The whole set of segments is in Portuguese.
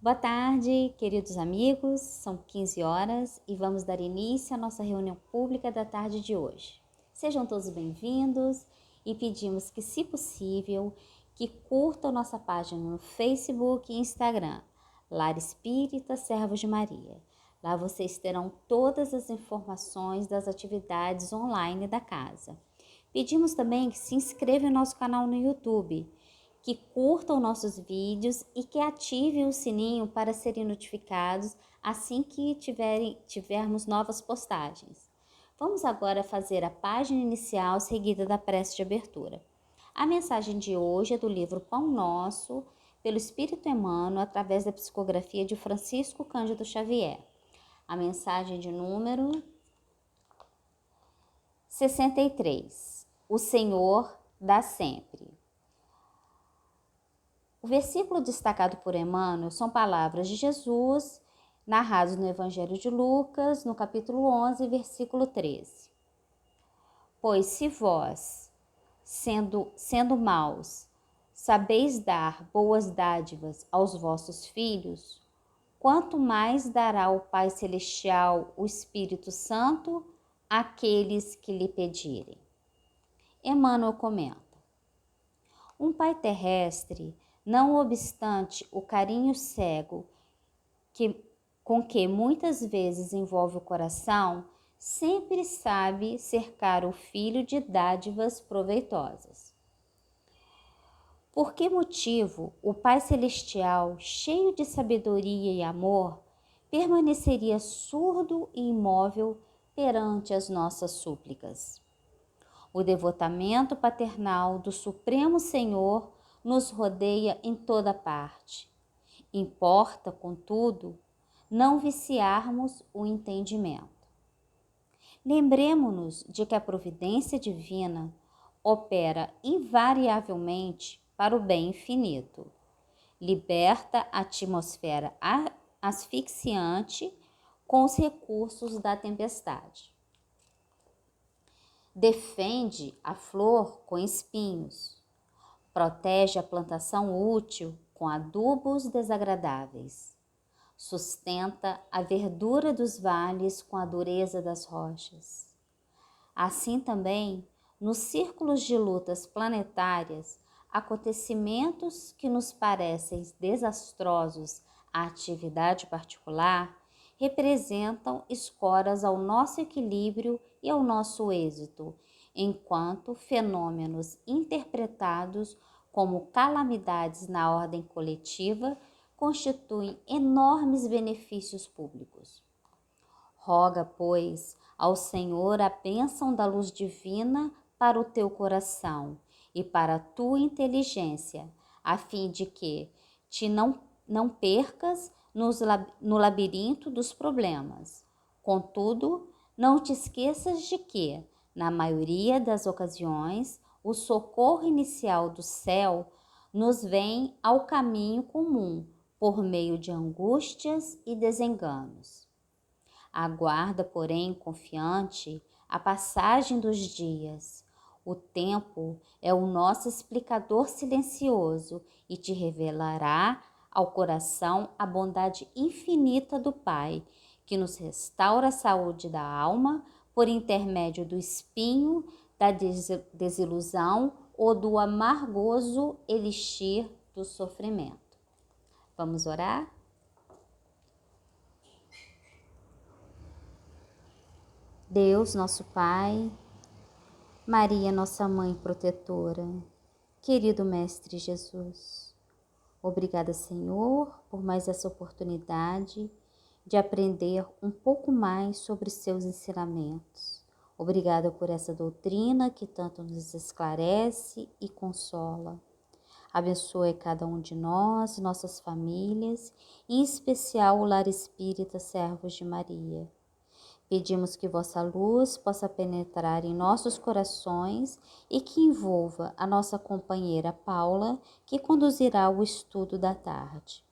Boa tarde, queridos amigos. São 15 horas e vamos dar início à nossa reunião pública da tarde de hoje. Sejam todos bem-vindos e pedimos que, se possível, que curtam nossa página no Facebook e Instagram, Lar Espírita Servos de Maria. Lá vocês terão todas as informações das atividades online da casa. Pedimos também que se inscrevam no nosso canal no YouTube, que curtam nossos vídeos e que ativem o sininho para serem notificados assim que tivermos novas postagens. Vamos agora fazer a página inicial seguida da prece de abertura. A mensagem de hoje é do livro Pão Nosso, pelo Espírito Emmanuel, através da psicografia de Francisco Cândido Xavier. A mensagem de número 63. O Senhor dá sempre. O versículo destacado por Emmanuel são palavras de Jesus, narradas no Evangelho de Lucas, no capítulo 11, versículo 13. Pois se vós, sendo maus, sabeis dar boas dádivas aos vossos filhos, quanto mais dará o Pai Celestial o Espírito Santo àqueles que lhe pedirem. Emmanuel comenta: um pai terrestre, não obstante o carinho cego com que muitas vezes envolve o coração, sempre sabe cercar o filho de dádivas proveitosas. Por que motivo o Pai Celestial, cheio de sabedoria e amor, permaneceria surdo e imóvel perante as nossas súplicas? O devotamento paternal do Supremo Senhor nos rodeia em toda parte. Importa, contudo, não viciarmos o entendimento. Lembremo-nos de que a providência divina opera invariavelmente para o bem infinito. Liberta a atmosfera asfixiante com os recursos da tempestade. Defende a flor com espinhos, protege a plantação útil com adubos desagradáveis, sustenta a verdura dos vales com a dureza das rochas. Assim também, nos círculos de lutas planetárias, acontecimentos que nos parecem desastrosos à atividade particular representam escoras ao nosso equilíbrio e ao nosso êxito, enquanto fenômenos interpretados como calamidades na ordem coletiva constituem enormes benefícios públicos. Roga, pois, ao Senhor a bênção da luz divina para o teu coração e para a tua inteligência, a fim de que te não percas no labirinto dos problemas. Contudo, não te esqueças de que, na maioria das ocasiões, o socorro inicial do céu nos vem ao caminho comum, por meio de angústias e desenganos. Aguarda, porém, confiante a passagem dos dias. O tempo é o nosso explicador silencioso e te revelará ao coração a bondade infinita do Pai, que nos restaura a saúde da alma por intermédio do espinho, da desilusão ou do amargoso elixir do sofrimento. Vamos orar? Deus, nosso Pai, Maria, nossa Mãe protetora, querido Mestre Jesus, obrigada, Senhor, por mais essa oportunidade de aprender um pouco mais sobre seus ensinamentos. Obrigada por essa doutrina que tanto nos esclarece e consola. Abençoe cada um de nós, nossas famílias, em especial o Lar Espírita Servos de Maria. Pedimos que vossa luz possa penetrar em nossos corações e que envolva a nossa companheira Paula, que conduzirá o estudo da tarde.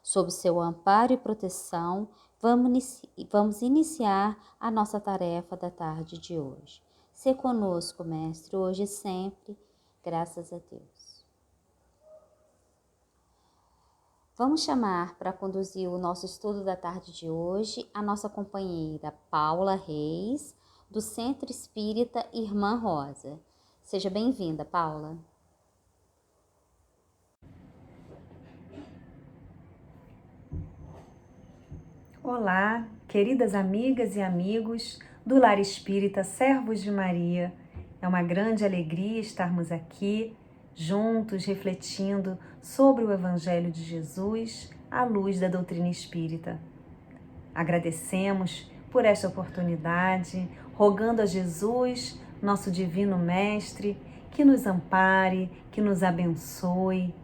Sob seu amparo e proteção, vamos iniciar a nossa tarefa da tarde de hoje. Sê conosco, Mestre, hoje e sempre, graças a Deus. Vamos chamar para conduzir o nosso estudo da tarde de hoje a nossa companheira Paula Reis, do Centro Espírita Irmã Rosa. Seja bem-vinda, Paula. Olá, queridas amigas e amigos do Lar Espírita Servos de Maria. É uma grande alegria estarmos aqui, juntos, refletindo sobre o Evangelho de Jesus à luz da doutrina espírita. Agradecemos por esta oportunidade, rogando a Jesus, nosso Divino Mestre, que nos ampare, que nos abençoe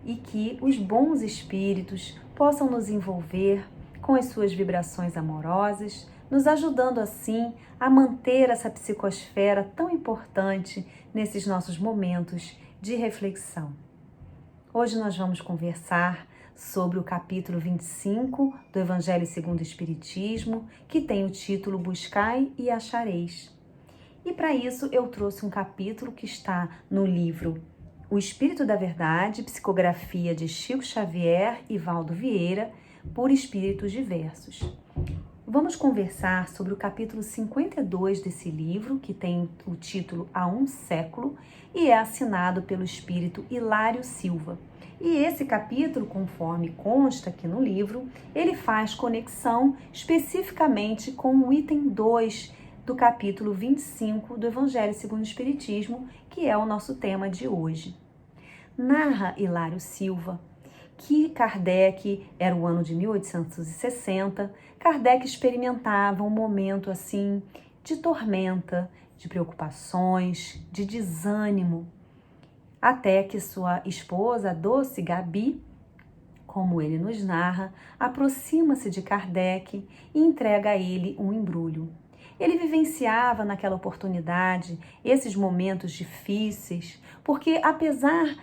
e que os bons espíritos possam nos envolver com as suas vibrações amorosas, nos ajudando assim a manter essa psicosfera tão importante nesses nossos momentos de reflexão. Hoje nós vamos conversar sobre o capítulo 25 do Evangelho segundo o Espiritismo, que tem o título Buscai e Achareis. E para isso eu trouxe um capítulo que está no livro O Espírito da Verdade, psicografia de Chico Xavier e Valdo Vieira, por espíritos diversos. Vamos conversar sobre o capítulo 52 desse livro, que tem o título Há um Século, e é assinado pelo espírito Hilário Silva. E esse capítulo, conforme consta aqui no livro, ele faz conexão especificamente com o item 2 do capítulo 25 do Evangelho segundo o Espiritismo, que é o nosso tema de hoje. Narra Hilário Silva que Kardec, era o ano de 1860, Kardec experimentava um momento assim de tormenta, de preocupações, de desânimo, até que sua esposa, a doce Gabi, como ele nos narra, aproxima-se de Kardec e entrega a ele um embrulho. Ele vivenciava naquela oportunidade esses momentos difíceis, porque apesar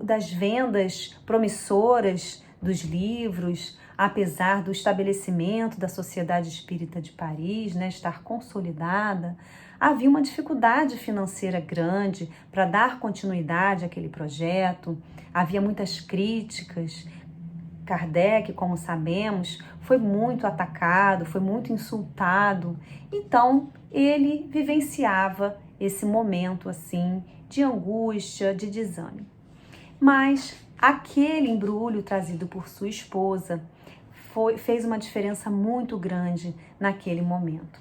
das vendas promissoras dos livros, apesar do estabelecimento da Sociedade Espírita de Paris, estar consolidada, havia uma dificuldade financeira grande para dar continuidade àquele projeto, havia muitas críticas. Kardec, como sabemos, foi muito atacado, foi muito insultado. Então, ele vivenciava esse momento assim de angústia, de desânimo. Mas aquele embrulho trazido por sua esposa fez uma diferença muito grande naquele momento.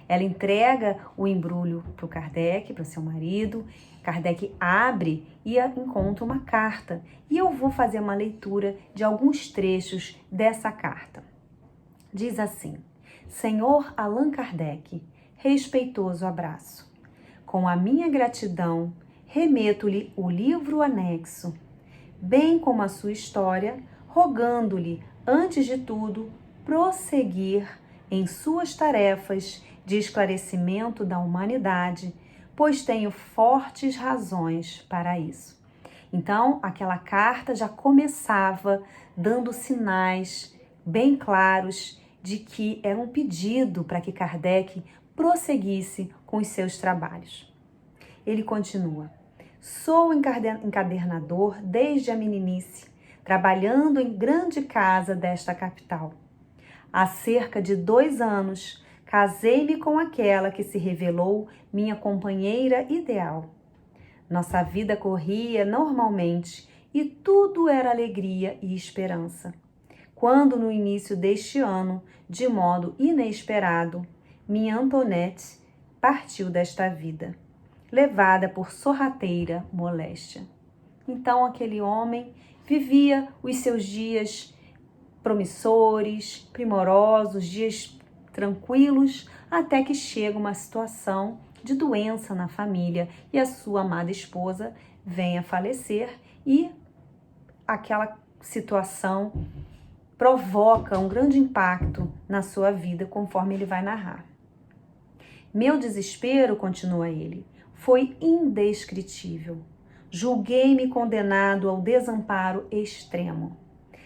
Ela entrega o embrulho para o Kardec, para o seu marido. Kardec abre e encontra uma carta. E eu vou fazer uma leitura de alguns trechos dessa carta. Diz assim: Senhor Allan Kardec, respeitoso abraço. Com a minha gratidão, remeto-lhe o livro anexo, bem como a sua história, rogando-lhe, antes de tudo, prosseguir em suas tarefas de esclarecimento da humanidade, pois tenho fortes razões para isso. Então, aquela carta já começava dando sinais bem claros de que era um pedido para que Kardec prosseguisse com os seus trabalhos. Ele continua: Sou encadernador desde a meninice, trabalhando em grande casa desta capital. Há cerca de 2 anos, casei-me com aquela que se revelou minha companheira ideal. Nossa vida corria normalmente e tudo era alegria e esperança. Quando no início deste ano, de modo inesperado, minha Antoinette partiu desta vida, levada por sorrateira moléstia. Então aquele homem vivia os seus dias promissores, primorosos, dias tranquilos, até que chega uma situação de doença na família e a sua amada esposa vem a falecer e aquela situação provoca um grande impacto na sua vida, conforme ele vai narrar. Meu desespero, continua ele, foi indescritível. Julguei-me condenado ao desamparo extremo.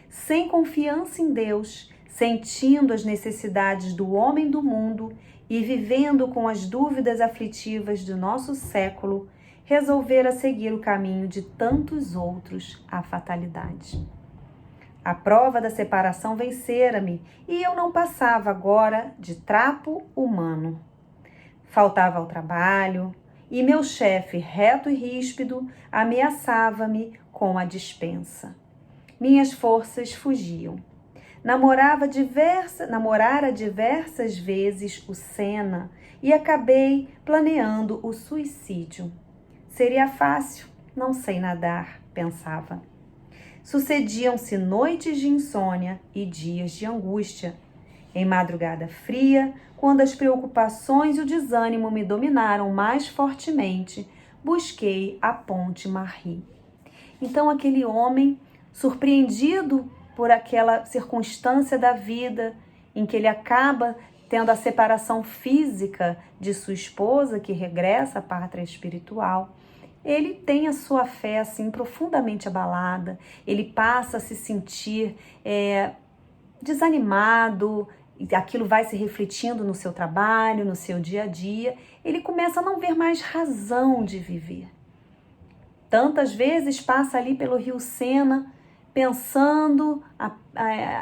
Sem confiança em Deus, sentindo as necessidades do homem do mundo e vivendo com as dúvidas aflitivas do nosso século, resolvera seguir o caminho de tantos outros à fatalidade. A prova da separação vencera-me e eu não passava agora de trapo humano. Faltava ao trabalho e meu chefe, reto e ríspido, ameaçava-me com a dispensa. Minhas forças fugiam. Namorara diversas vezes o Senna e acabei planeando o suicídio. Seria fácil, não sei nadar, pensava. Sucediam-se noites de insônia e dias de angústia. Em madrugada fria, quando as preocupações e o desânimo me dominaram mais fortemente, busquei a Ponte Marri. Então aquele homem, surpreendido por aquela circunstância da vida em que ele acaba tendo a separação física de sua esposa, que regressa à pátria espiritual, ele tem a sua fé assim profundamente abalada, ele passa a se sentir desanimado, aquilo vai se refletindo no seu trabalho, no seu dia a dia, ele começa a não ver mais razão de viver. Tantas vezes passa ali pelo Rio Sena, pensando,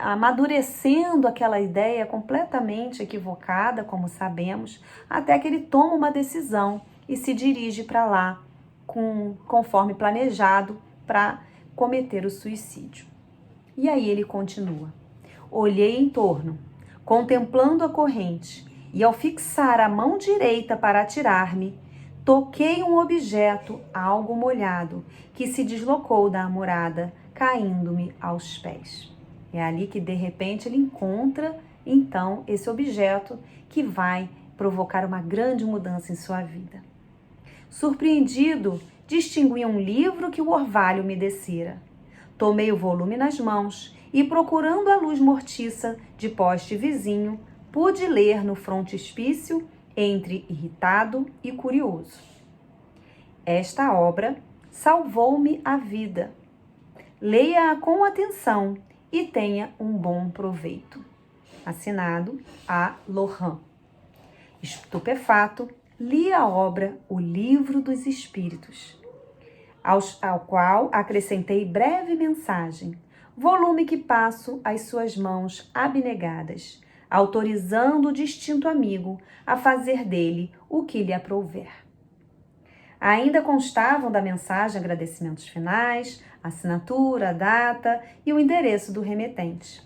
amadurecendo aquela ideia completamente equivocada, como sabemos, até que ele toma uma decisão e se dirige para lá, conforme planejado, para cometer o suicídio. E aí ele continua. Olhei em torno, contemplando a corrente, e ao fixar a mão direita para atirar-me, toquei um objeto, algo molhado, que se deslocou da amurada, caindo-me aos pés. É ali que, de repente, ele encontra, então, esse objeto que vai provocar uma grande mudança em sua vida. Surpreendido, distingui um livro que o orvalho me descera. Tomei o volume nas mãos e, procurando a luz mortiça de poste vizinho, pude ler no frontispício, entre irritado e curioso. Esta obra salvou-me a vida. Leia-a com atenção e tenha um bom proveito. Assinado A. Lohan. Estupefato, li a obra O Livro dos Espíritos, ao qual acrescentei breve mensagem, volume que passo às suas mãos abnegadas, autorizando o distinto amigo a fazer dele o que lhe aprouver. Ainda constavam da mensagem agradecimentos finais, assinatura, a data e o endereço do remetente.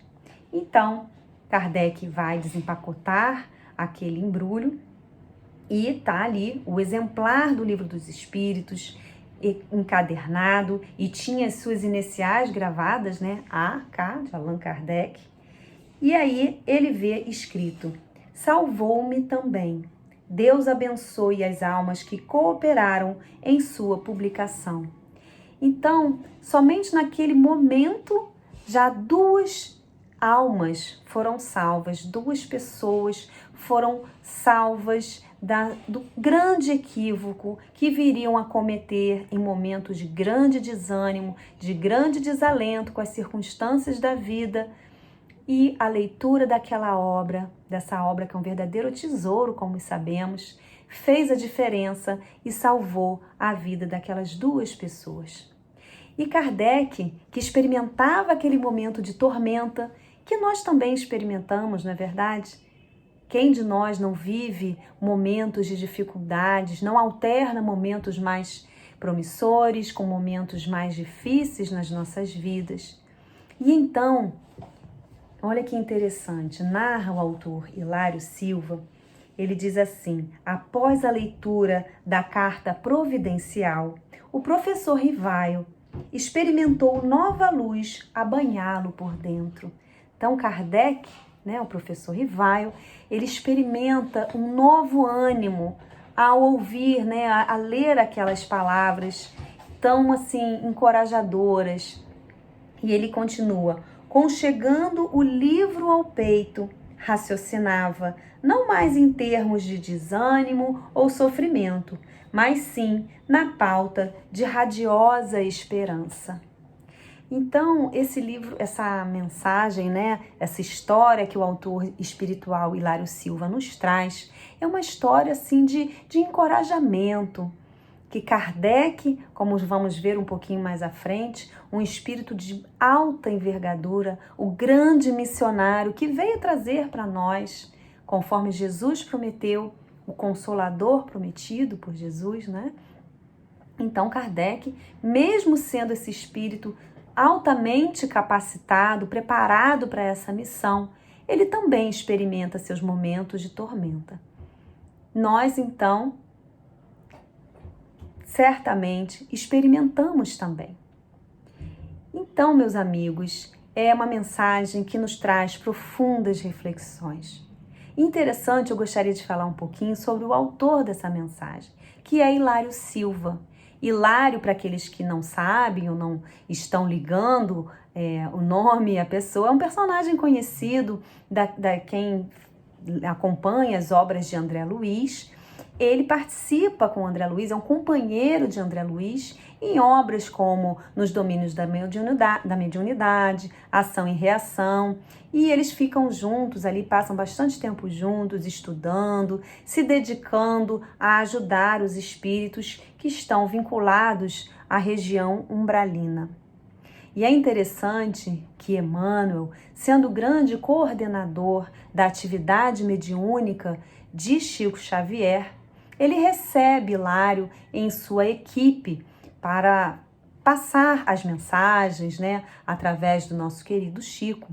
Então, Kardec vai desempacotar aquele embrulho e está ali o exemplar do Livro dos Espíritos, encadernado, e tinha as suas iniciais gravadas, né? A.K. de Allan Kardec. E aí ele vê escrito: salvou-me também. Deus abençoe as almas que cooperaram em sua publicação. Então, somente naquele momento, já 2 almas foram salvas, 2 pessoas foram salvas do grande equívoco que viriam a cometer em momentos de grande desânimo, de grande desalento com as circunstâncias da vida. E a leitura daquela obra, dessa obra que é um verdadeiro tesouro, como sabemos, fez a diferença e salvou a vida daquelas 2 pessoas. E Kardec, que experimentava aquele momento de tormenta, que nós também experimentamos, não é verdade? Quem de nós não vive momentos de dificuldades, não alterna momentos mais promissores com momentos mais difíceis nas nossas vidas? E então, olha que interessante, narra o autor Hilário Silva, ele diz assim: após a leitura da carta providencial, o professor Rivaio experimentou nova luz a banhá-lo por dentro. Então Kardec, né, o professor Rivaio, ele experimenta um novo ânimo ao ouvir, né, a ler aquelas palavras tão assim encorajadoras. E ele continua: conchegando o livro ao peito, raciocinava, não mais em termos de desânimo ou sofrimento, mas sim na pauta de radiosa esperança. Então, esse livro, essa mensagem, né, essa história que o autor espiritual Hilário Silva nos traz, é uma história assim de encorajamento, que Kardec, como vamos ver um pouquinho mais à frente, um espírito de alta envergadura, o grande missionário que veio trazer para nós, conforme Jesus prometeu, o Consolador prometido por Jesus, né? Então Kardec, mesmo sendo esse espírito altamente capacitado, preparado para essa missão, ele também experimenta seus momentos de tormenta. Nós, então, certamente experimentamos também. Então, meus amigos, é uma mensagem que nos traz profundas reflexões. Interessante, eu gostaria de falar um pouquinho sobre o autor dessa mensagem, que é Hilário Silva. Hilário, para aqueles que não sabem ou não estão ligando o nome e a pessoa, é um personagem conhecido da quem acompanha as obras de André Luiz. Ele participa com André Luiz, é um companheiro de André Luiz em obras como Nos Domínios da Mediunidade, Ação e Reação, e eles ficam juntos ali, passam bastante tempo juntos, estudando, se dedicando a ajudar os espíritos que estão vinculados à região umbralina. E é interessante que Emmanuel, sendo o grande coordenador da atividade mediúnica de Chico Xavier, ele recebe Hilário em sua equipe para passar as mensagens, né, através do nosso querido Chico.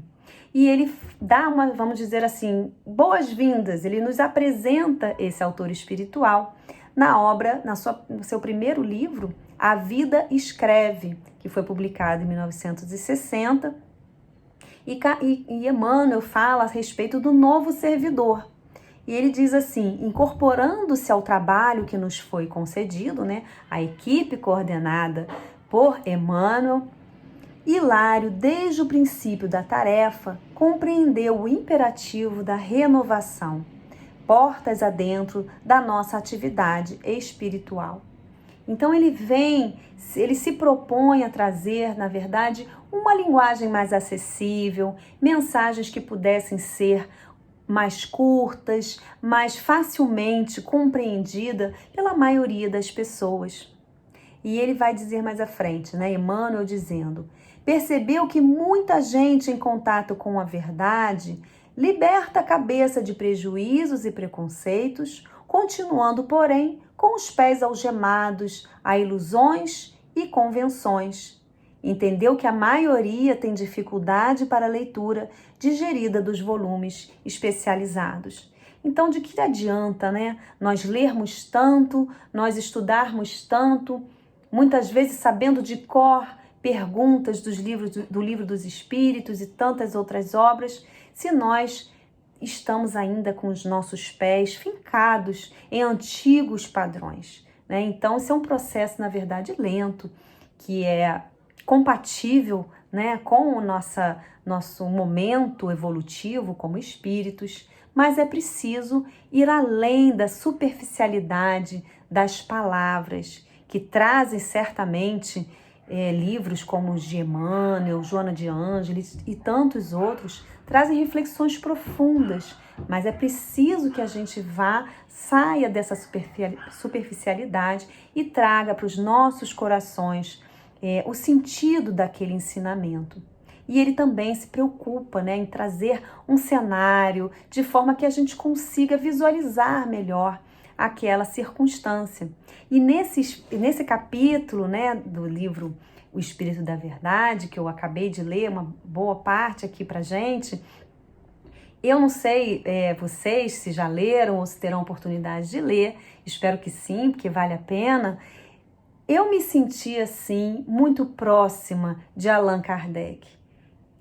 E ele dá vamos dizer assim, boas-vindas, ele nos apresenta esse autor espiritual na obra, no seu primeiro livro, A Vida Escreve, que foi publicado em 1960, e Emmanuel fala a respeito do novo servidor. E ele diz assim, incorporando-se ao trabalho que nos foi concedido, né, a equipe coordenada por Emmanuel, Hilário, desde o princípio da tarefa, compreendeu o imperativo da renovação, portas adentro da nossa atividade espiritual. Então ele se propõe a trazer, na verdade, uma linguagem mais acessível, mensagens que pudessem ser mais curtas, mais facilmente compreendida pela maioria das pessoas. E ele vai dizer mais à frente, né, Emmanuel dizendo, percebeu que muita gente em contato com a verdade liberta a cabeça de prejuízos e preconceitos, continuando, porém, com os pés algemados a ilusões e convenções. Entendeu que a maioria tem dificuldade para a leitura digerida dos volumes especializados. Então, de que adianta, né? Nós lermos tanto, nós estudarmos tanto, muitas vezes sabendo de cor perguntas do Livro dos Espíritos e tantas outras obras, se nós estamos ainda com os nossos pés fincados em antigos padrões, né? Então, esse é um processo, na verdade, lento, que é compatível, né, com o nosso momento evolutivo como espíritos, mas é preciso ir além da superficialidade das palavras, que trazem certamente livros como os de Emmanuel, Joana de Ângeles e tantos outros, trazem reflexões profundas, mas é preciso que a gente saia dessa superficialidade e traga para os nossos corações o sentido daquele ensinamento. E ele também se preocupa, né, em trazer um cenário de forma que a gente consiga visualizar melhor aquela circunstância. E nesse capítulo, né, do livro O Espírito da Verdade, que eu acabei de ler, uma boa parte aqui pra gente, eu não sei vocês se já leram ou se terão oportunidade de ler, espero que sim, porque vale a pena. Eu me senti assim, muito próxima de Allan Kardec.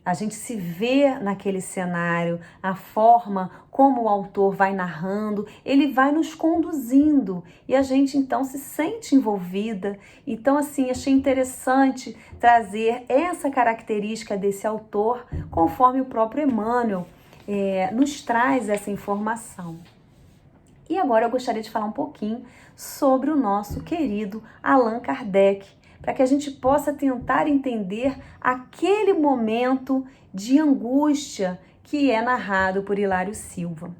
A gente se vê naquele cenário, a forma como o autor vai narrando, ele vai nos conduzindo e a gente então se sente envolvida. Então assim, achei interessante trazer essa característica desse autor, conforme o próprio Emmanuel nos traz essa informação. E agora eu gostaria de falar um pouquinho sobre o nosso querido Allan Kardec, para que a gente possa tentar entender aquele momento de angústia que é narrado por Hilário Silva.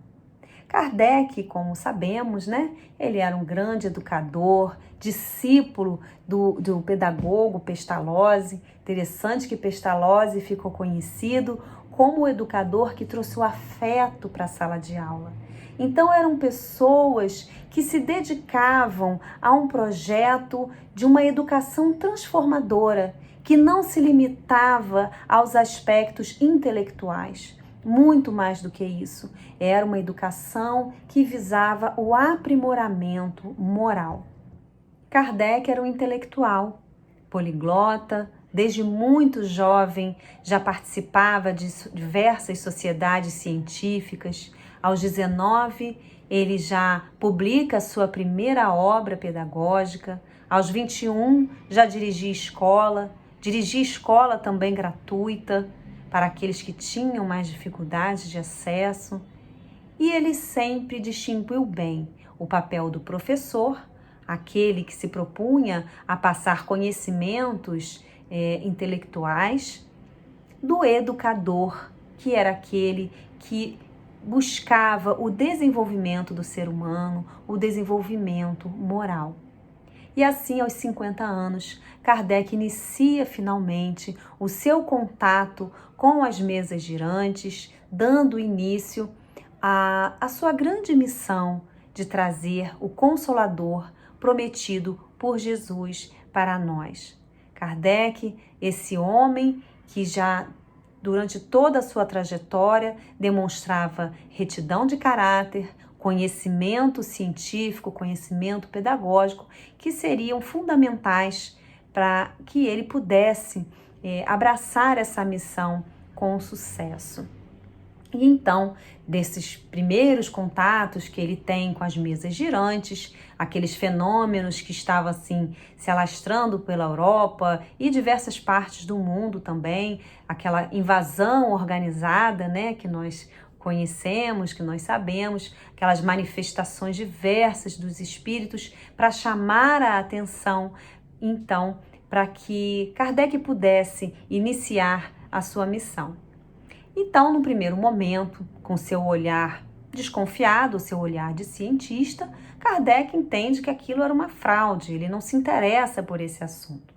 Kardec, como sabemos, né, ele era um grande educador, discípulo do pedagogo Pestalozzi. Interessante que Pestalozzi ficou conhecido como o educador que trouxe o afeto para a sala de aula. Então eram pessoas que se dedicavam a um projeto de uma educação transformadora, que não se limitava aos aspectos intelectuais. Muito mais do que isso, era uma educação que visava o aprimoramento moral. Kardec era um intelectual, poliglota, desde muito jovem já participava de diversas sociedades científicas. Aos 19, ele já publica sua primeira obra pedagógica. Aos 21, já dirigia escola também gratuita para aqueles que tinham mais dificuldades de acesso. E ele sempre distinguiu bem o papel do professor, aquele que se propunha a passar conhecimentos intelectuais, do educador, que era aquele que buscava o desenvolvimento do ser humano, o desenvolvimento moral. E assim, aos 50 anos, Kardec inicia finalmente o seu contato com as mesas girantes, dando início à sua grande missão de trazer o Consolador prometido por Jesus para nós. Kardec, esse homem que já durante toda a sua trajetória demonstrava retidão de caráter, conhecimento científico, conhecimento pedagógico, que seriam fundamentais para que ele pudesse abraçar essa missão com sucesso. E então, desses primeiros contatos que ele tem com as mesas girantes, aqueles fenômenos que estavam assim se alastrando pela Europa e diversas partes do mundo também, aquela invasão organizada, né, que nós conhecemos, que nós sabemos, aquelas manifestações diversas dos espíritos para chamar a atenção, então, para que Kardec pudesse iniciar a sua missão. Então, no primeiro momento, com seu olhar desconfiado, seu olhar de cientista, Kardec entende que aquilo era uma fraude, ele não se interessa por esse assunto.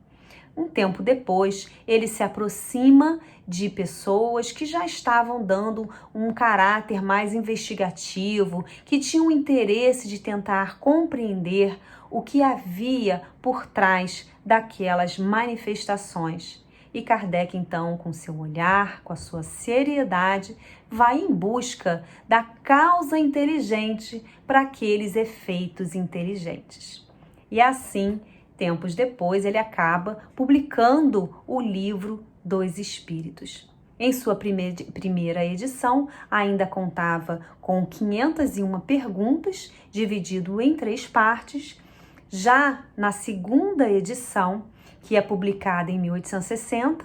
Um tempo depois, ele se aproxima de pessoas que já estavam dando um caráter mais investigativo, que tinham o interesse de tentar compreender o que havia por trás daquelas manifestações. E Kardec, então, com seu olhar, com a sua seriedade, vai em busca da causa inteligente para aqueles efeitos inteligentes. E assim, tempos depois, ele acaba publicando o Livro dos Espíritos. Em sua primeira edição, ainda contava com 501 perguntas, dividido em 3 partes. Já na segunda edição, que é publicada em 1860,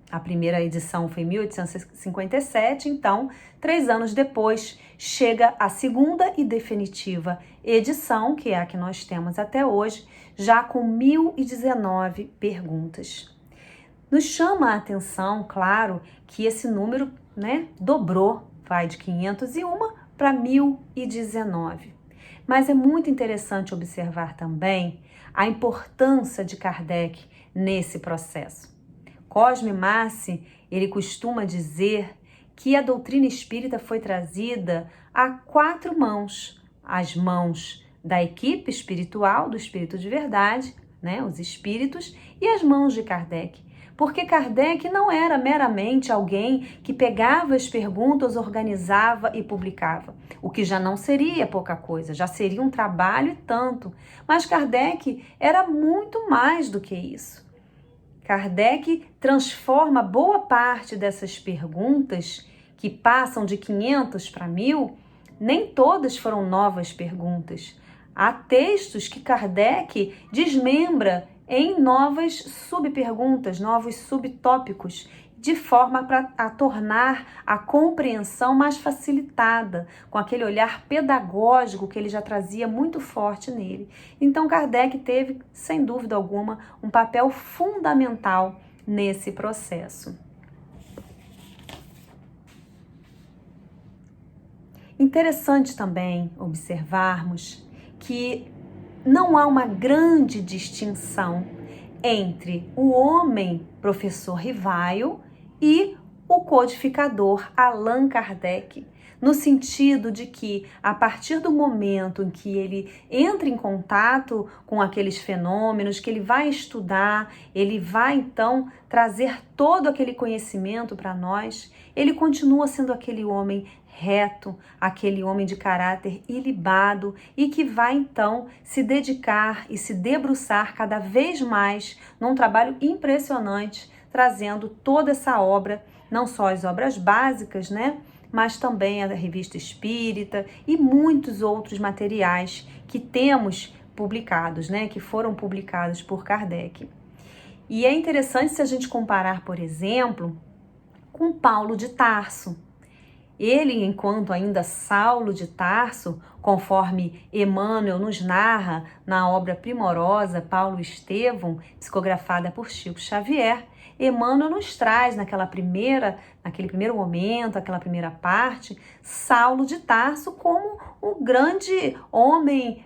a primeira edição foi em 1857, então, 3 anos depois, chega a segunda e definitiva edição, que é a que nós temos até hoje, já com 1019 perguntas. Nos chama a atenção, claro, que esse número, dobrou, vai de 501 para 1019. Mas é muito interessante observar também a importância de Kardec nesse processo. Cosme Massi, ele costuma dizer que a doutrina espírita foi trazida a 4 mãos. As mãos da equipe espiritual, do Espírito de Verdade, os espíritos, e as mãos de Kardec. Porque Kardec não era meramente alguém que pegava as perguntas, organizava e publicava, o que já não seria pouca coisa, já seria um trabalho e tanto. Mas Kardec era muito mais do que isso. Kardec transforma boa parte dessas perguntas, que passam de 500 para 1000, nem todas foram novas perguntas. Há textos que Kardec desmembra em novas subperguntas, novos subtópicos, de forma a tornar a compreensão mais facilitada, com aquele olhar pedagógico que ele já trazia muito forte nele. Então Kardec teve, sem dúvida alguma, um papel fundamental nesse processo. Interessante também observarmos que não há uma grande distinção entre o homem professor Rivaio e o codificador Allan Kardec, no sentido de que, a partir do momento em que ele entra em contato com aqueles fenômenos, que ele vai estudar, ele vai então trazer todo aquele conhecimento para nós, ele continua sendo aquele homem reto, aquele homem de caráter ilibado e que vai então se dedicar e se debruçar cada vez mais num trabalho impressionante, trazendo toda essa obra, não só as obras básicas, né? Mas também a Revista Espírita e muitos outros materiais que temos publicados, né? Que foram publicados por Kardec. E é interessante se a gente comparar, por exemplo, com Paulo de Tarso. Ele, enquanto ainda Saulo de Tarso, conforme Emmanuel nos narra na obra primorosa Paulo Estevão, psicografada por Chico Xavier, Emmanuel nos traz naquele primeiro momento, aquela primeira parte, Saulo de Tarso como um grande homem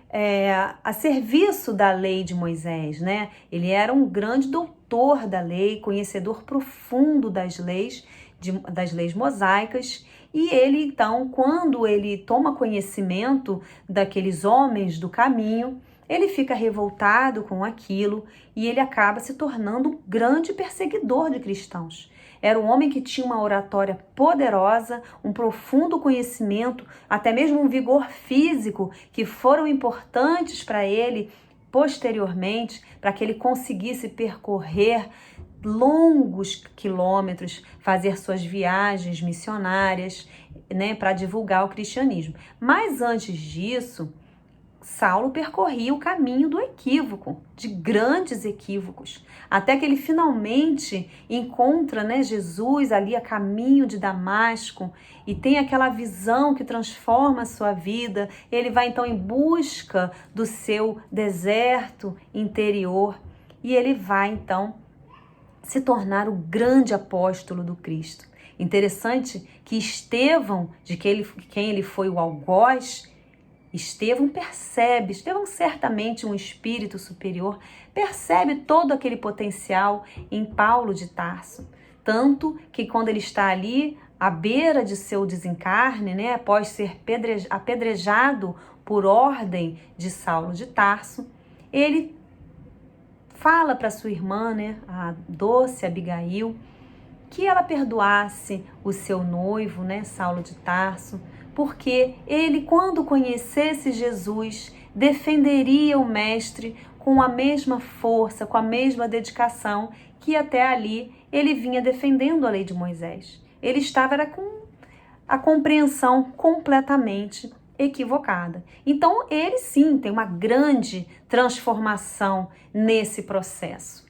a serviço da lei de Moisés, né? Ele era um grande doutor da lei, conhecedor profundo das leis mosaicas. E ele, então, quando ele toma conhecimento daqueles homens do caminho, ele fica revoltado com aquilo e ele acaba se tornando um grande perseguidor de cristãos. Era um homem que tinha uma oratória poderosa, um profundo conhecimento, até mesmo um vigor físico, que foram importantes para ele posteriormente, para que ele conseguisse percorrer longos quilômetros, fazer suas viagens missionárias, né, para divulgar o cristianismo. Mas antes disso, Saulo percorria o caminho do equívoco, de grandes equívocos, até que ele finalmente encontra, né, Jesus ali a caminho de Damasco e tem aquela visão que transforma a sua vida. Ele vai então em busca do seu deserto interior e ele vai então se tornar o grande apóstolo do Cristo. Interessante que Estevão, de quem ele foi o algoz, Estevão certamente um espírito superior, percebe todo aquele potencial em Paulo de Tarso. Tanto que quando ele está ali, à beira de seu desencarne, né, após ser apedrejado por ordem de Saulo de Tarso, ele fala para sua irmã, né, a doce Abigail, que ela perdoasse o seu noivo, né, Saulo de Tarso, porque ele, quando conhecesse Jesus, defenderia o mestre com a mesma força, com a mesma dedicação que até ali ele vinha defendendo a lei de Moisés. Ele estava com a compreensão completamente equivocada. Então, ele sim tem uma grande transformação nesse processo.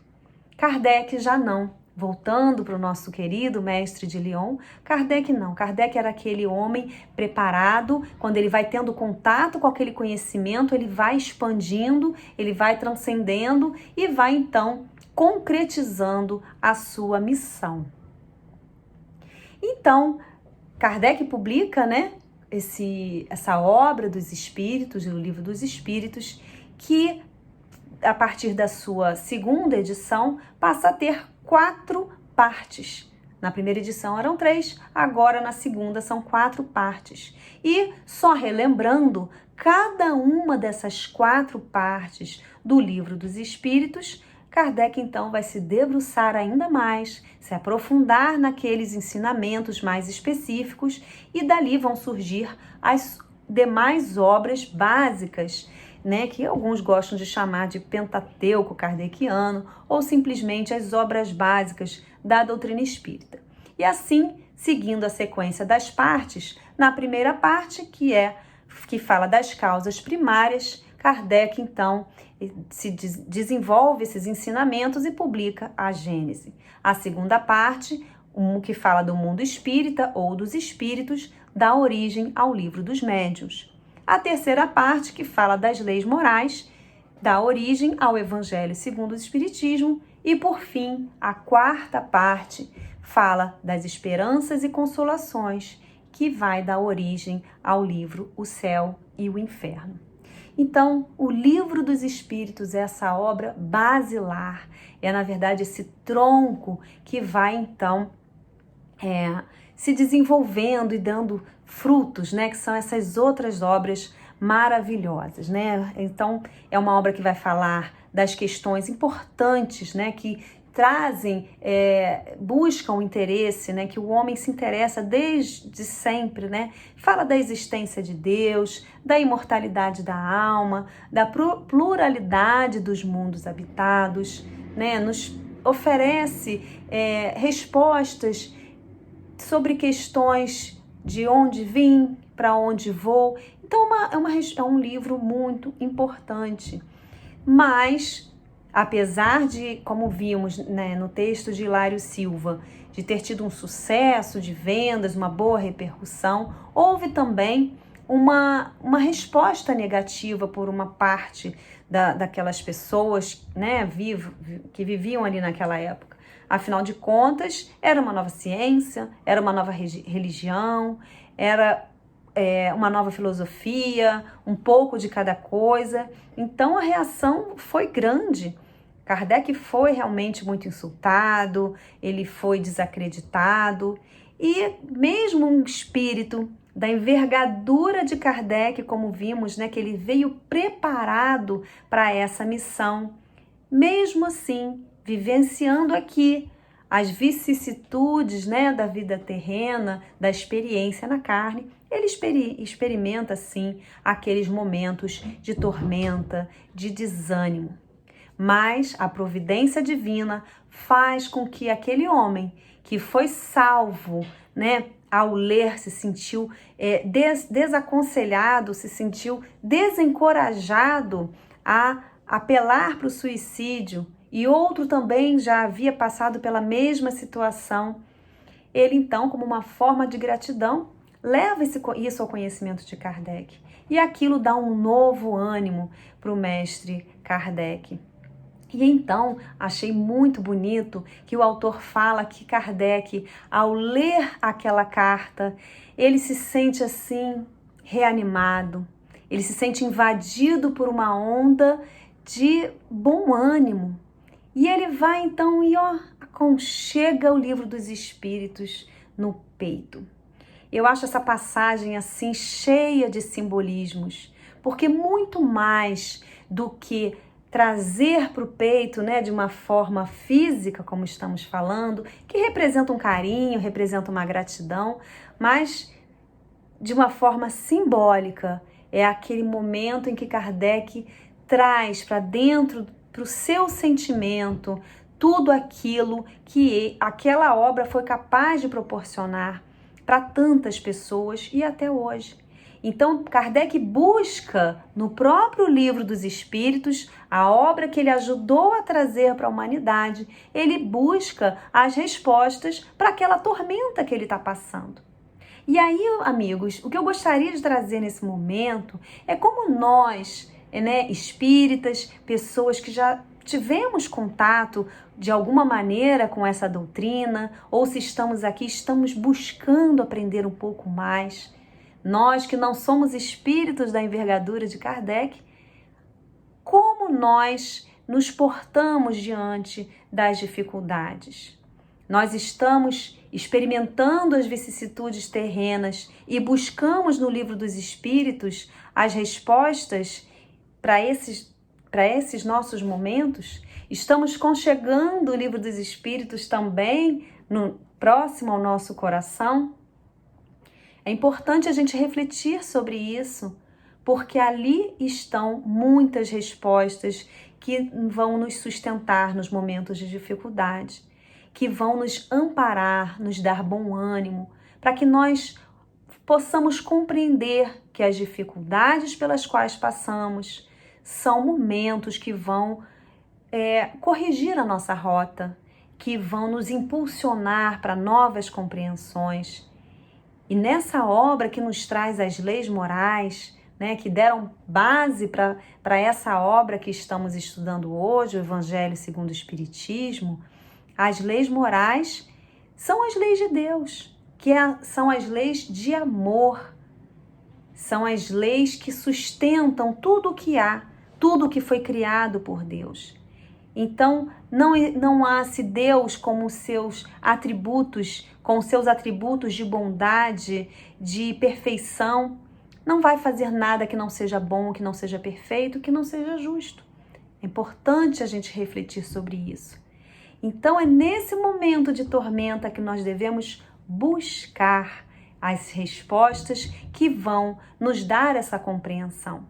Kardec já não. Voltando para o nosso querido mestre de Lyon, Kardec não. Kardec era aquele homem preparado, quando ele vai tendo contato com aquele conhecimento, ele vai expandindo, ele vai transcendendo e vai então concretizando a sua missão. Então, Kardec publica, né, essa obra dos Espíritos, o Livro dos Espíritos, que a partir da sua segunda edição passa a ter 4 partes. Na primeira edição eram 3, agora na segunda são 4 partes. E só relembrando, cada uma dessas 4 partes do Livro dos Espíritos, Kardec então vai se debruçar ainda mais, se aprofundar naqueles ensinamentos mais específicos e dali vão surgir as demais obras básicas, né, que alguns gostam de chamar de Pentateuco kardeciano ou simplesmente as obras básicas da doutrina espírita. E assim, seguindo a sequência das partes, na primeira parte, que fala das causas primárias, Kardec então desenvolve esses ensinamentos e publica a Gênese. A segunda parte, que fala do mundo espírita ou dos espíritos, dá origem ao Livro dos Médiuns. A terceira parte, que fala das leis morais, dá origem ao Evangelho segundo o Espiritismo. E, por fim, a quarta parte fala das esperanças e consolações, que vai dar origem ao livro O Céu e o Inferno. Então, o Livro dos Espíritos é essa obra basilar, é na verdade esse tronco que vai então se desenvolvendo e dando frutos, né? Que são essas outras obras maravilhosas, né? Então, é uma obra que vai falar das questões importantes, né? Que trazem, buscam o interesse, né? Que o homem se interessa desde sempre, né? Fala da existência de Deus, da imortalidade da alma, da pluralidade dos mundos habitados, né? Nos oferece respostas sobre questões de onde vim, para onde vou. Então é um livro muito importante. Mas, apesar de, como vimos, né, no texto de Hilário Silva, de ter tido um sucesso de vendas, uma boa repercussão, houve também uma resposta negativa por uma parte daquelas pessoas, né, que viviam ali naquela época. Afinal de contas, era uma nova ciência, era uma nova religião, era uma nova filosofia, um pouco de cada coisa. Então a reação foi grande. Kardec foi realmente muito insultado, ele foi desacreditado, e mesmo um espírito da envergadura de Kardec, como vimos, né, que ele veio preparado para essa missão, mesmo assim, vivenciando aqui as vicissitudes, né, da vida terrena, da experiência na carne, ele experimenta, sim, aqueles momentos de tormenta, de desânimo. Mas a providência divina faz com que aquele homem que foi salvo, né, ao ler, se sentiu desaconselhado, se sentiu desencorajado a apelar para o suicídio, e outro também já havia passado pela mesma situação. Ele então, como uma forma de gratidão, leva isso ao conhecimento de Kardec. E aquilo dá um novo ânimo para o mestre Kardec. E então, achei muito bonito que o autor fala que Kardec, ao ler aquela carta, ele se sente assim, reanimado, ele se sente invadido por uma onda de bom ânimo. E ele vai então e aconchega o Livro dos Espíritos no peito. Eu acho essa passagem assim cheia de simbolismos, porque muito mais do que trazer para o peito, né, de uma forma física, como estamos falando, que representa um carinho, representa uma gratidão, mas de uma forma simbólica, é aquele momento em que Kardec traz para dentro, para o seu sentimento, tudo aquilo que aquela obra foi capaz de proporcionar para tantas pessoas e até hoje. Então, Kardec busca no próprio Livro dos Espíritos, a obra que ele ajudou a trazer para a humanidade, ele busca as respostas para aquela tormenta que ele está passando. E aí, amigos, o que eu gostaria de trazer nesse momento é como nós, né, espíritas, pessoas que já tivemos contato de alguma maneira com essa doutrina, ou se estamos aqui, estamos buscando aprender um pouco mais. Nós que não somos espíritos da envergadura de Kardec, como nós nos portamos diante das dificuldades? Nós estamos experimentando as vicissitudes terrenas e buscamos no Livro dos Espíritos as respostas para esses nossos momentos? Estamos conchegando o Livro dos Espíritos também próximo ao nosso coração? É importante a gente refletir sobre isso, porque ali estão muitas respostas que vão nos sustentar nos momentos de dificuldade, que vão nos amparar, nos dar bom ânimo, para que nós possamos compreender que as dificuldades pelas quais passamos são momentos que vão corrigir a nossa rota, que vão nos impulsionar para novas compreensões. E nessa obra que nos traz as leis morais, né, que deram base para essa obra que estamos estudando hoje, o Evangelho segundo o Espiritismo, as leis morais são as leis de Deus, são as leis de amor. São as leis que sustentam tudo o que há, tudo o que foi criado por Deus. Então, não há se Deus com seus atributos de bondade, de perfeição, não vai fazer nada que não seja bom, que não seja perfeito, que não seja justo. É importante a gente refletir sobre isso. Então, é nesse momento de tormenta que nós devemos buscar as respostas que vão nos dar essa compreensão.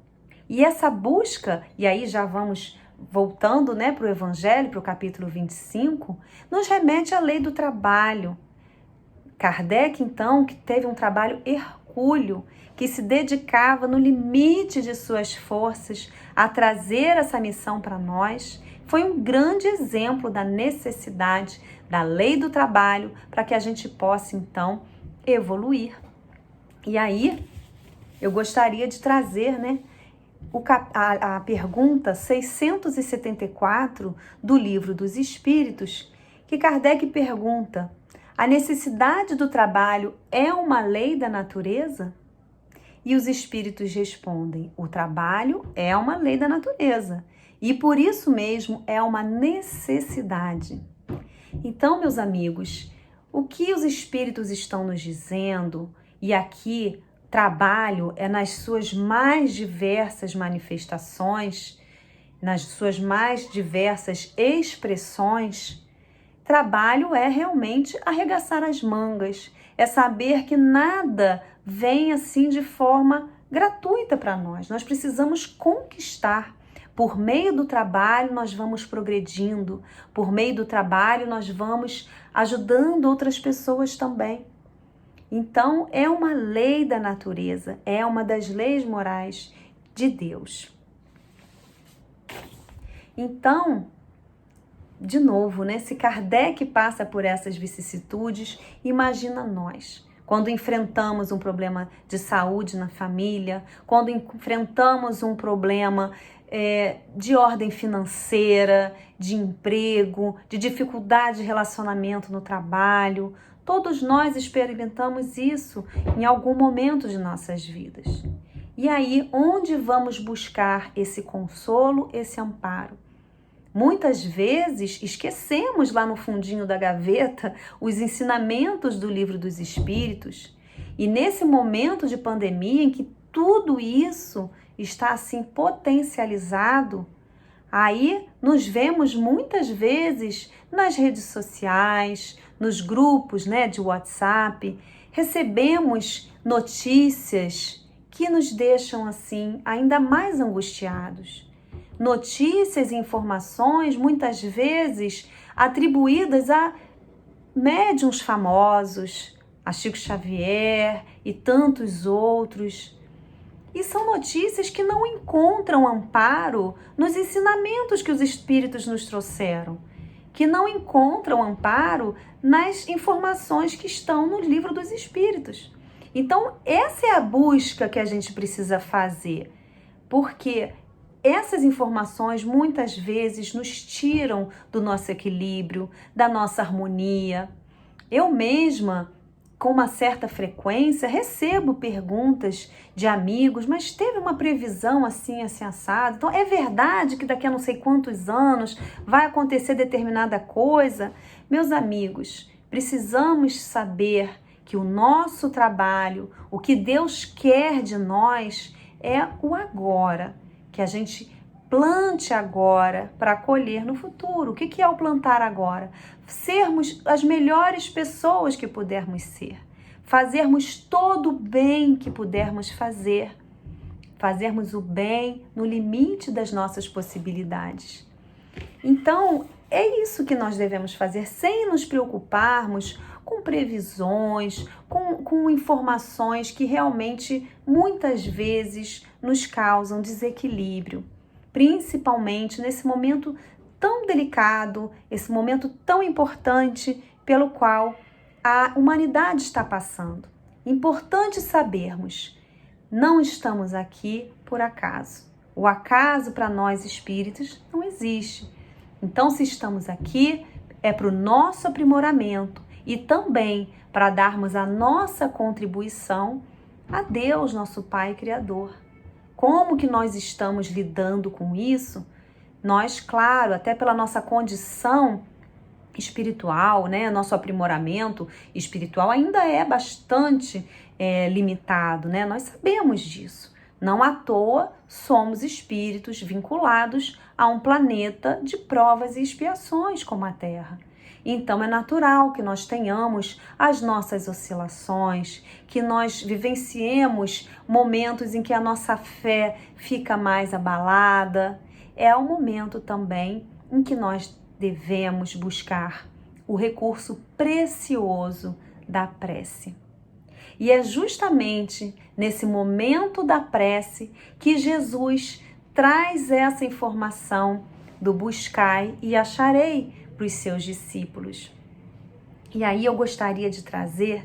E essa busca, e aí já vamos voltando, para o Evangelho, para o capítulo 25, nos remete à lei do trabalho. Kardec, então, que teve um trabalho hercúleo, que se dedicava no limite de suas forças a trazer essa missão para nós, foi um grande exemplo da necessidade da lei do trabalho para que a gente possa, então, evoluir. E aí, eu gostaria de trazer, a pergunta 674 do Livro dos Espíritos, que Kardec pergunta: a necessidade do trabalho é uma lei da natureza? E os espíritos respondem: o trabalho é uma lei da natureza e por isso mesmo é uma necessidade. Então, meus amigos, o que os espíritos estão nos dizendo, e aqui trabalho é nas suas mais diversas manifestações, nas suas mais diversas expressões, trabalho é realmente arregaçar as mangas, é saber que nada vem assim de forma gratuita para nós. Nós precisamos conquistar. Por meio do trabalho nós vamos progredindo, por meio do trabalho nós vamos ajudando outras pessoas também. Então é uma lei da natureza, é uma das leis morais de Deus. Então, de novo, se Kardec passa por essas vicissitudes, imagina nós. Quando enfrentamos um problema de saúde na família, quando enfrentamos um problema de ordem financeira, de emprego, de dificuldade de relacionamento no trabalho, todos nós experimentamos isso em algum momento de nossas vidas. E aí, onde vamos buscar esse consolo, esse amparo? Muitas vezes esquecemos lá no fundinho da gaveta os ensinamentos do Livro dos Espíritos. E nesse momento de pandemia em que tudo isso está assim potencializado, aí nos vemos muitas vezes nas redes sociais, nos grupos de WhatsApp, recebemos notícias que nos deixam assim ainda mais angustiados. Notícias e informações muitas vezes atribuídas a médiuns famosos, a Chico Xavier e tantos outros. E são notícias que não encontram amparo nos ensinamentos que os espíritos nos trouxeram, que não encontram amparo nas informações que estão no Livro dos Espíritos. Então, essa é a busca que a gente precisa fazer, porque essas informações muitas vezes nos tiram do nosso equilíbrio, da nossa harmonia. Eu mesma, com uma certa frequência, recebo perguntas de amigos, mas teve uma previsão assim assado? Então, é verdade que daqui a não sei quantos anos vai acontecer determinada coisa? Meus amigos, precisamos saber que o nosso trabalho, o que Deus quer de nós é o agora. Que a gente plante agora para colher no futuro. O que é o plantar agora? Sermos as melhores pessoas que pudermos ser. Fazermos todo o bem que pudermos fazer. Fazermos o bem no limite das nossas possibilidades. Então, é isso que nós devemos fazer, sem nos preocuparmos com previsões, com informações que realmente muitas vezes nos causam desequilíbrio, principalmente nesse momento tão delicado, esse momento tão importante pelo qual a humanidade está passando. Importante sabermos, não estamos aqui por acaso. O acaso para nós espíritos não existe. Então, se estamos aqui, é para o nosso aprimoramento e também para darmos a nossa contribuição a Deus, nosso Pai Criador. Como que nós estamos lidando com isso? Nós, claro, até pela nossa condição espiritual, né? Nosso aprimoramento espiritual ainda é bastante limitado, né? Nós sabemos disso. Não à toa somos espíritos vinculados a um planeta de provas e expiações como a Terra. Então é natural que nós tenhamos as nossas oscilações, que nós vivenciemos momentos em que a nossa fé fica mais abalada. É o momento também em que nós devemos buscar o recurso precioso da prece. E é justamente nesse momento da prece que Jesus traz essa informação do buscai e acharei para os seus discípulos. E aí eu gostaria de trazer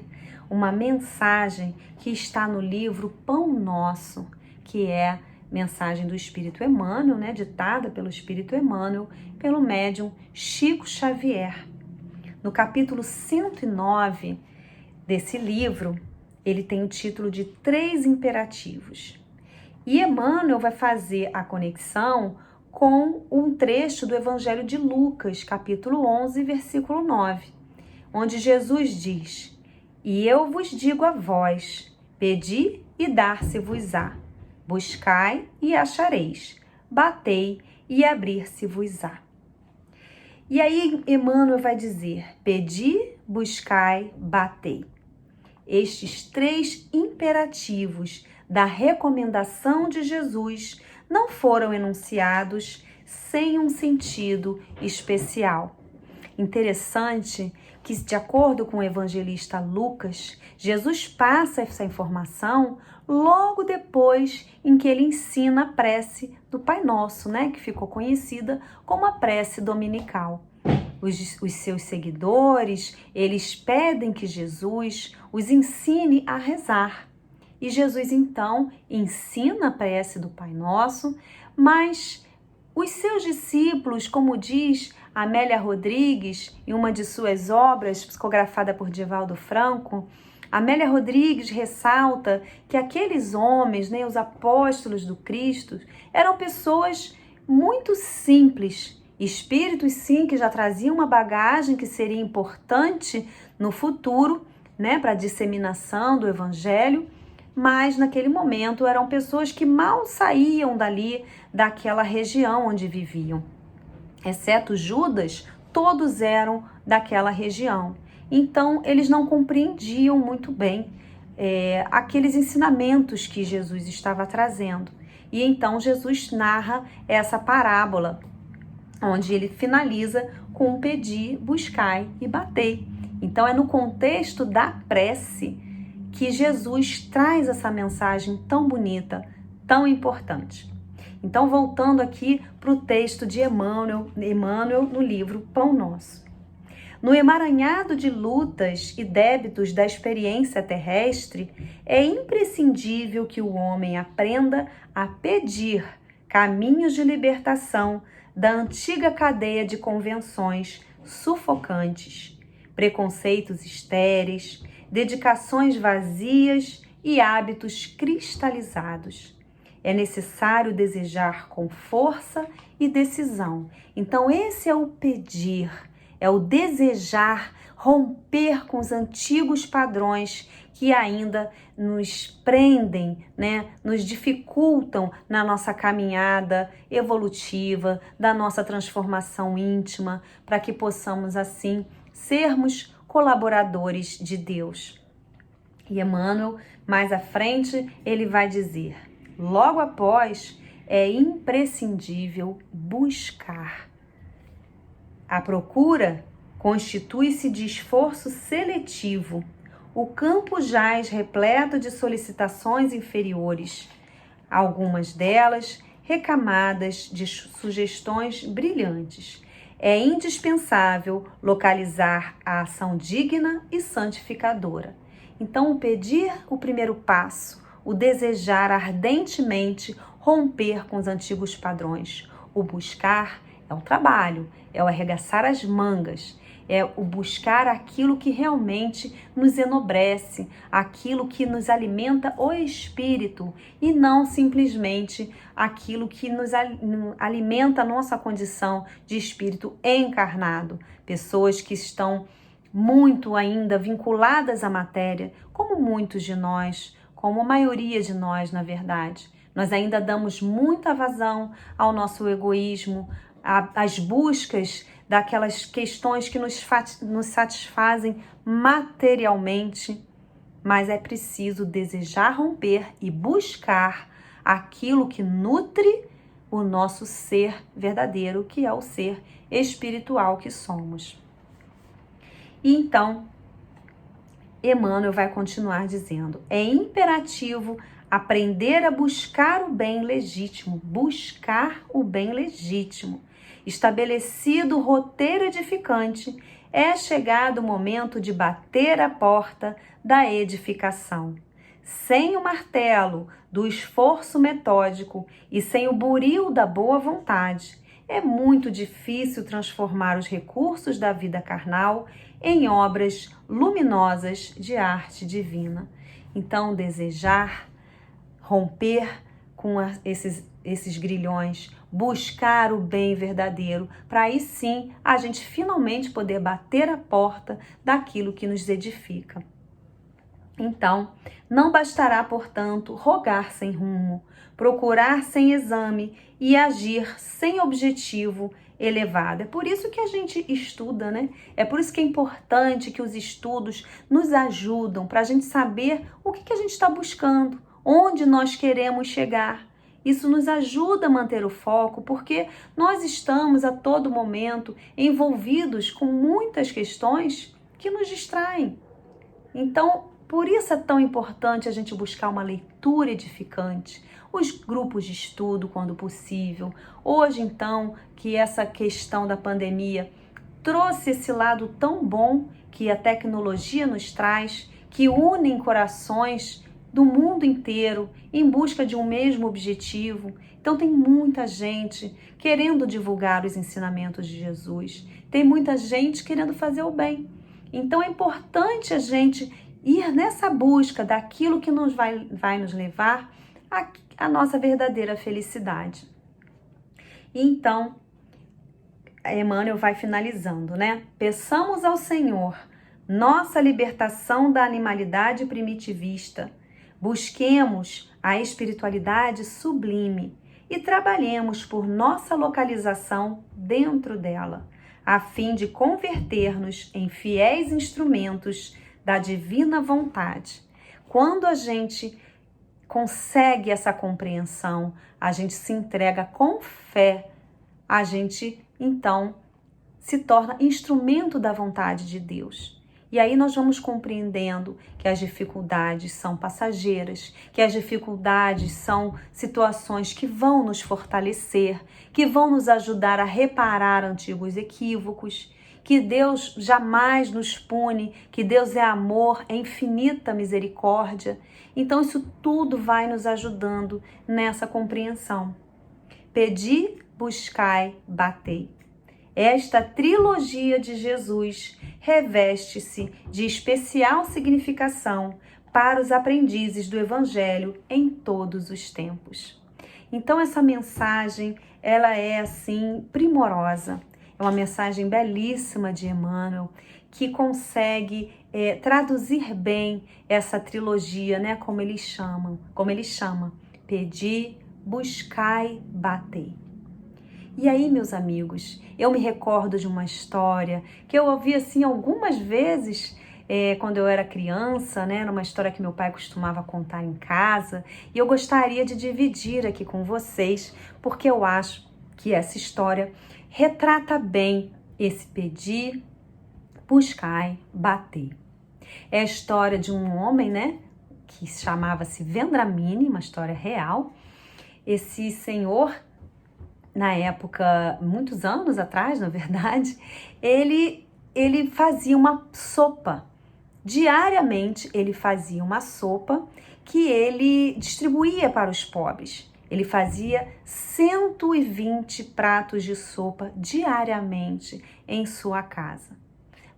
uma mensagem que está no livro Pão Nosso, que é mensagem do Espírito Emmanuel, né, ditada pelo Espírito Emmanuel, pelo médium Chico Xavier. No capítulo 109 desse livro, ele tem o título de 3 imperativos. E Emmanuel vai fazer a conexão com um trecho do Evangelho de Lucas, capítulo 11, versículo 9, onde Jesus diz: E eu vos digo a vós, pedi e dar-se-vos-á, buscai e achareis, batei e abrir-se-vos-á. E aí Emmanuel vai dizer: pedi, buscai, batei. Estes 3 imperativos da recomendação de Jesus não foram enunciados sem um sentido especial. Interessante que, de acordo com o evangelista Lucas, Jesus passa essa informação logo depois em que ele ensina a prece do Pai Nosso, né, que ficou conhecida como a prece dominical. Os seus seguidores, eles pedem que Jesus os ensine a rezar. E Jesus, então, ensina a prece do Pai Nosso, mas os seus discípulos, como diz Amélia Rodrigues, em uma de suas obras, psicografada por Divaldo Franco, Amélia Rodrigues ressalta que aqueles homens, né, os apóstolos do Cristo, eram pessoas muito simples, espíritos sim que já traziam uma bagagem que seria importante no futuro, né, para a disseminação do Evangelho, mas naquele momento eram pessoas que mal saíam dali, daquela região onde viviam. Exceto Judas, todos eram daquela região. Então, eles não compreendiam muito bem aqueles ensinamentos que Jesus estava trazendo. E então Jesus narra essa parábola, onde ele finaliza com pedir, buscai e batei. Então, é no contexto da prece que Jesus traz essa mensagem tão bonita, tão importante. Então, voltando aqui para o texto de Emmanuel no livro Pão Nosso. No emaranhado de lutas e débitos da experiência terrestre, é imprescindível que o homem aprenda a pedir caminhos de libertação da antiga cadeia de convenções sufocantes, preconceitos estéreis, dedicações vazias e hábitos cristalizados. É necessário desejar com força e decisão. Então, esse é o pedir, é o desejar romper com os antigos padrões que ainda nos prendem, né? Nos dificultam na nossa caminhada evolutiva, da nossa transformação íntima, para que possamos, assim, sermos colaboradores de Deus. E Emmanuel, mais à frente, ele vai dizer: logo após, é imprescindível buscar. A procura constitui-se de esforço seletivo. O campo jaz repleto de solicitações inferiores, algumas delas recamadas de sugestões brilhantes. É indispensável localizar a ação digna e santificadora. Então, o pedir, o primeiro passo, o desejar ardentemente romper com os antigos padrões. O buscar é o trabalho, é o arregaçar as mangas, é o buscar aquilo que realmente nos enobrece, aquilo que nos alimenta o espírito e não simplesmente aquilo que nos alimenta a nossa condição de espírito encarnado. Pessoas que estão muito ainda vinculadas à matéria, como muitos de nós, como a maioria de nós, na verdade. Nós ainda damos muita vazão ao nosso egoísmo, às buscas daquelas questões que nos satisfazem materialmente, mas é preciso desejar romper e buscar aquilo que nutre o nosso ser verdadeiro, que é o ser espiritual que somos. E então, Emmanuel vai continuar dizendo: é imperativo aprender a buscar o bem legítimo, Estabelecido o roteiro edificante, é chegado o momento de bater a porta da edificação. Sem o martelo do esforço metódico e sem o buril da boa vontade, é muito difícil transformar os recursos da vida carnal em obras luminosas de arte divina. Então, desejar romper com esses grilhões, buscar o bem verdadeiro, para aí sim a gente finalmente poder bater a porta daquilo que nos edifica. Então, não bastará, portanto, rogar sem rumo, procurar sem exame e agir sem objetivo elevado. É por isso que a gente estuda, né? É por isso que é importante que os estudos nos ajudam para a gente saber o que a gente está buscando, onde nós queremos chegar. Isso nos ajuda a manter o foco, porque nós estamos a todo momento envolvidos com muitas questões que nos distraem. Então, por isso é tão importante a gente buscar uma leitura edificante, os grupos de estudo quando possível. Hoje, então, que essa questão da pandemia trouxe esse lado tão bom que a tecnologia nos traz, que unem corações do mundo inteiro em busca de um mesmo objetivo. Então tem muita gente querendo divulgar os ensinamentos de Jesus, tem muita gente querendo fazer o bem. Então é importante a gente ir nessa busca daquilo que nos vai nos levar à nossa verdadeira felicidade. E então, Emmanuel vai finalizando, né? Peçamos ao Senhor nossa libertação da animalidade primitivista, busquemos a espiritualidade sublime e trabalhemos por nossa localização dentro dela, a fim de converter-nos em fiéis instrumentos da divina vontade. Quando a gente consegue essa compreensão, a gente se entrega com fé, a gente então se torna instrumento da vontade de Deus. E aí nós vamos compreendendo que as dificuldades são passageiras, que as dificuldades são situações que vão nos fortalecer, que vão nos ajudar a reparar antigos equívocos, que Deus jamais nos pune, que Deus é amor, é infinita misericórdia. Então isso tudo vai nos ajudando nessa compreensão. Pedi, buscai, batei. Esta trilogia de Jesus reveste-se de especial significação para os aprendizes do Evangelho em todos os tempos. Então essa mensagem, ela é assim primorosa. É uma mensagem belíssima de Emmanuel, que consegue traduzir bem essa trilogia, né, como ele chama, pedi, buscai, batei. E aí, meus amigos, eu me recordo de uma história que eu ouvi assim algumas vezes quando eu era criança, né? Era uma história que meu pai costumava contar em casa, e eu gostaria de dividir aqui com vocês, porque eu acho que essa história retrata bem esse pedir, buscai, bater. É a história de um homem, né, que chamava-se Vendramini, uma história real. Esse senhor, na época, muitos anos atrás, na verdade, ele fazia uma sopa. Diariamente ele fazia uma sopa que ele distribuía para os pobres. Ele fazia 120 pratos de sopa diariamente em sua casa.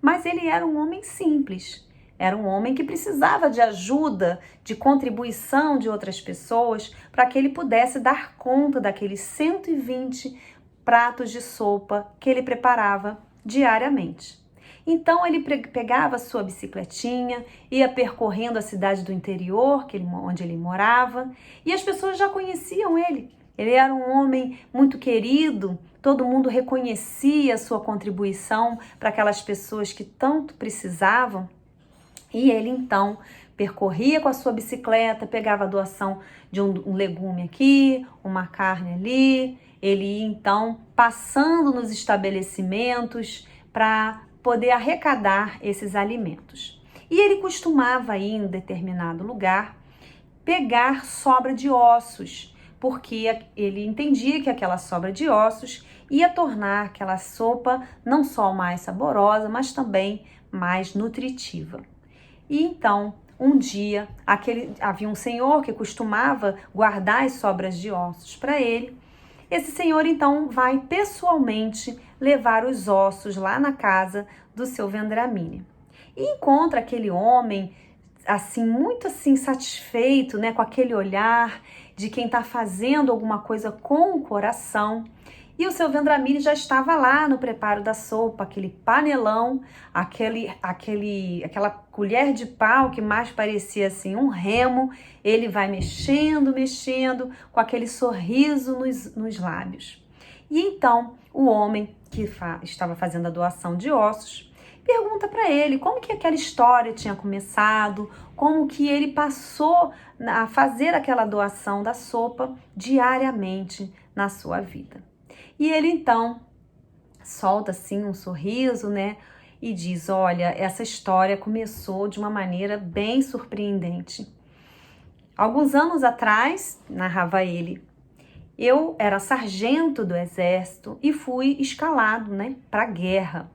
Mas ele era um homem simples, era um homem que precisava de ajuda, de contribuição de outras pessoas para que ele pudesse dar conta daqueles 120 pratos de sopa que ele preparava diariamente. Então ele pegava a sua bicicletinha, ia percorrendo a cidade do interior, onde ele morava, e as pessoas já conheciam ele. Ele era um homem muito querido, todo mundo reconhecia a sua contribuição para aquelas pessoas que tanto precisavam. E ele então percorria com a sua bicicleta, pegava a doação de um legume aqui, uma carne ali. Ele ia então passando nos estabelecimentos para poder arrecadar esses alimentos. E ele costumava ir em determinado lugar pegar sobra de ossos, porque ele entendia que aquela sobra de ossos ia tornar aquela sopa não só mais saborosa, mas também mais nutritiva. E então, um dia, havia um senhor que costumava guardar as sobras de ossos para ele. Esse senhor, então, vai pessoalmente levar os ossos lá na casa do seu Vendramini. E encontra aquele homem, assim, muito assim, satisfeito, né, com aquele olhar de quem está fazendo alguma coisa com o coração. E o seu Vendramini já estava lá no preparo da sopa, aquele panelão, aquela colher de pau que mais parecia assim um remo. Ele vai mexendo com aquele sorriso nos lábios. E então o homem que estava fazendo a doação de ossos pergunta para ele como que aquela história tinha começado, como que ele passou a fazer aquela doação da sopa diariamente na sua vida. E ele então solta assim um sorriso, né? E diz: olha, essa história começou de uma maneira bem surpreendente. Alguns anos atrás, narrava ele, eu era sargento do exército e fui escalado, né, para a guerra.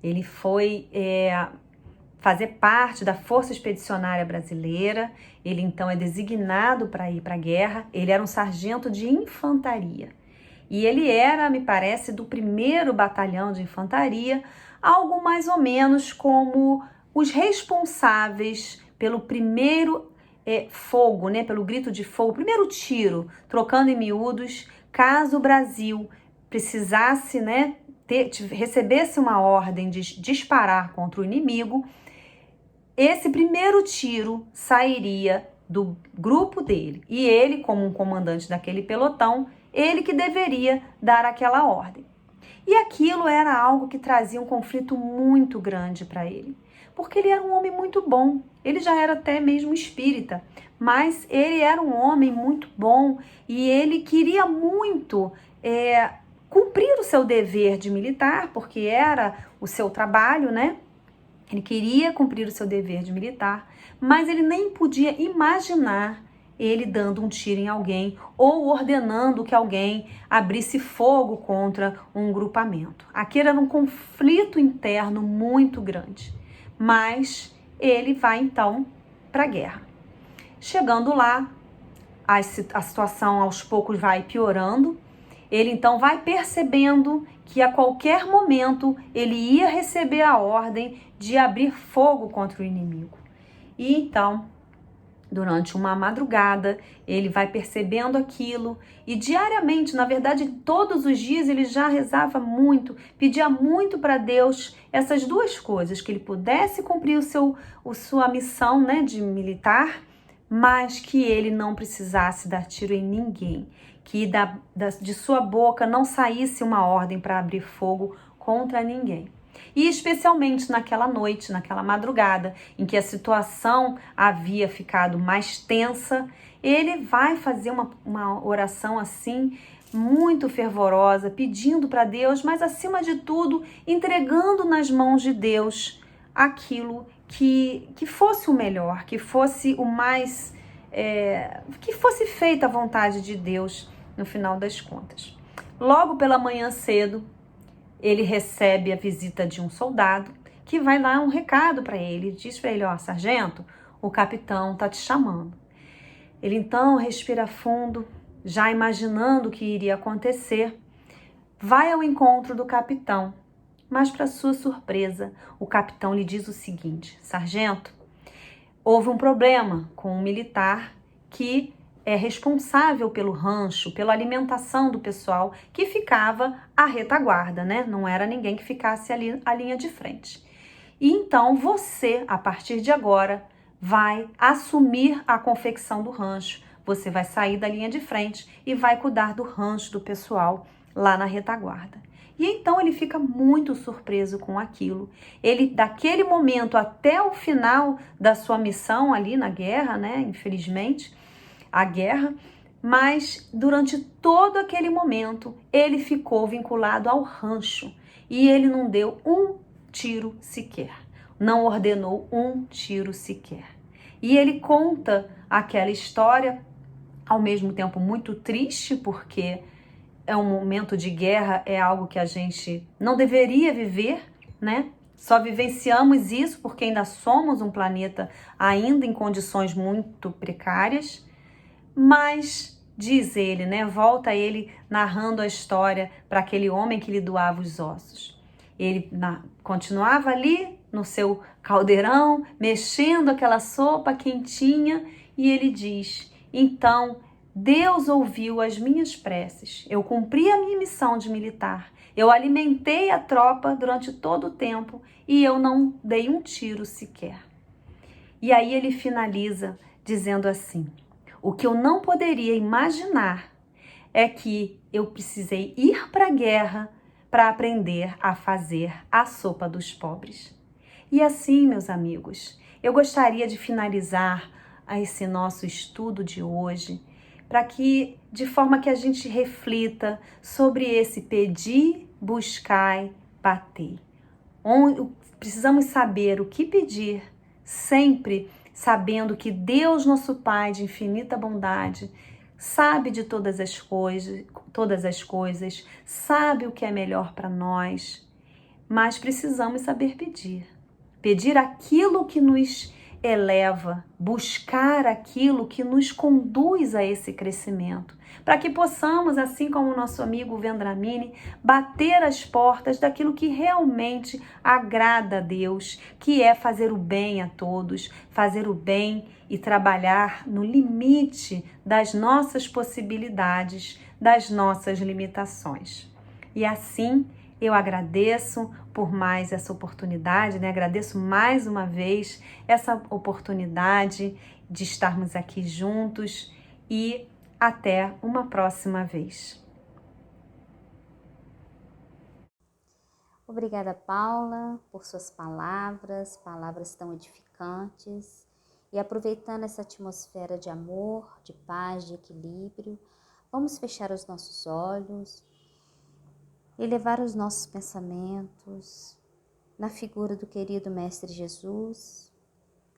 Ele foi fazer parte da Força Expedicionária Brasileira. Ele então é designado para ir para a guerra. Ele era um sargento de infantaria. E ele era, me parece, do 1º Batalhão de Infantaria, algo mais ou menos como os responsáveis pelo primeiro fogo, né, pelo grito de fogo, primeiro tiro, trocando em miúdos, caso o Brasil precisasse, né, recebesse uma ordem de disparar contra o inimigo, esse primeiro tiro sairia do grupo dele. E ele, como um comandante daquele pelotão, ele que deveria dar aquela ordem. E aquilo era algo que trazia um conflito muito grande para ele, porque ele era um homem muito bom. Ele já era até mesmo espírita, mas ele era um homem muito bom e ele queria muito cumprir o seu dever de militar, porque era o seu trabalho, né? Ele queria cumprir o seu dever de militar, mas ele nem podia imaginar ele dando um tiro em alguém ou ordenando que alguém abrisse fogo contra um grupamento. Aquilo era um conflito interno muito grande, mas ele vai então para a guerra. Chegando lá, a situação aos poucos vai piorando. Ele então vai percebendo que a qualquer momento ele ia receber a ordem de abrir fogo contra o inimigo. E então, durante uma madrugada, ele vai percebendo aquilo e diariamente, na verdade, todos os dias ele já rezava muito, pedia muito para Deus essas duas coisas, que ele pudesse cumprir sua missão, né, de militar, mas que ele não precisasse dar tiro em ninguém, que de sua boca não saísse uma ordem para abrir fogo contra ninguém. E especialmente naquela noite, naquela madrugada, em que a situação havia ficado mais tensa, ele vai fazer uma oração assim, muito fervorosa, pedindo para Deus, mas acima de tudo, entregando nas mãos de Deus aquilo que fosse o melhor, que fosse o mais, que fosse feita a vontade de Deus no final das contas. Logo pela manhã cedo, ele recebe a visita de um soldado que vai dar um recado para ele. Diz para ele: ó, sargento, o capitão tá te chamando. Ele então respira fundo, já imaginando o que iria acontecer, vai ao encontro do capitão Mas, para sua surpresa, o capitão lhe diz o seguinte: sargento, houve um problema com um militar que é responsável pelo rancho, pela alimentação do pessoal que ficava à retaguarda, né? Não era ninguém que ficasse ali à linha de frente. E então você, a partir de agora, vai assumir a confecção do rancho. Você vai sair da linha de frente e vai cuidar do rancho do pessoal lá na retaguarda. E então ele fica muito surpreso com aquilo. Ele, daquele momento até o final da sua missão ali na guerra, né? Infelizmente, a guerra, mas durante todo aquele momento ele ficou vinculado ao rancho e ele não deu um tiro sequer, não ordenou um tiro sequer. E ele conta aquela história, ao mesmo tempo muito triste, porque é um momento de guerra, é algo que a gente não deveria viver, né? Só vivenciamos isso porque ainda somos um planeta ainda em condições muito precárias, mas diz ele, né? Volta ele narrando a história para aquele homem que lhe doava os ossos. Ele continuava ali no seu caldeirão, mexendo aquela sopa quentinha, e ele diz: então Deus ouviu as minhas preces, eu cumpri a minha missão de militar, eu alimentei a tropa durante todo o tempo e eu não dei um tiro sequer. E aí ele finaliza dizendo assim: o que eu não poderia imaginar é que eu precisei ir para a guerra para aprender a fazer a sopa dos pobres. E assim, meus amigos, eu gostaria de finalizar esse nosso estudo de hoje, para que, de forma que a gente reflita sobre esse pedir, buscai, bater. Precisamos saber o que pedir, sempre sabendo que Deus, nosso Pai de infinita bondade, sabe de todas as coisas, sabe o que é melhor para nós, mas precisamos saber pedir. Pedir aquilo que nos eleva, buscar aquilo que nos conduz a esse crescimento, para que possamos, assim como o nosso amigo Vendramini, bater as portas daquilo que realmente agrada a Deus, que é fazer o bem a todos, fazer o bem e trabalhar no limite das nossas possibilidades, das nossas limitações. E assim, eu agradeço por mais essa oportunidade, né? Agradeço mais uma vez essa oportunidade de estarmos aqui juntos e até uma próxima vez. Obrigada, Paula, por suas palavras tão edificantes. E aproveitando essa atmosfera de amor, de paz, de equilíbrio, vamos fechar os nossos olhos e levar os nossos pensamentos na figura do querido Mestre Jesus,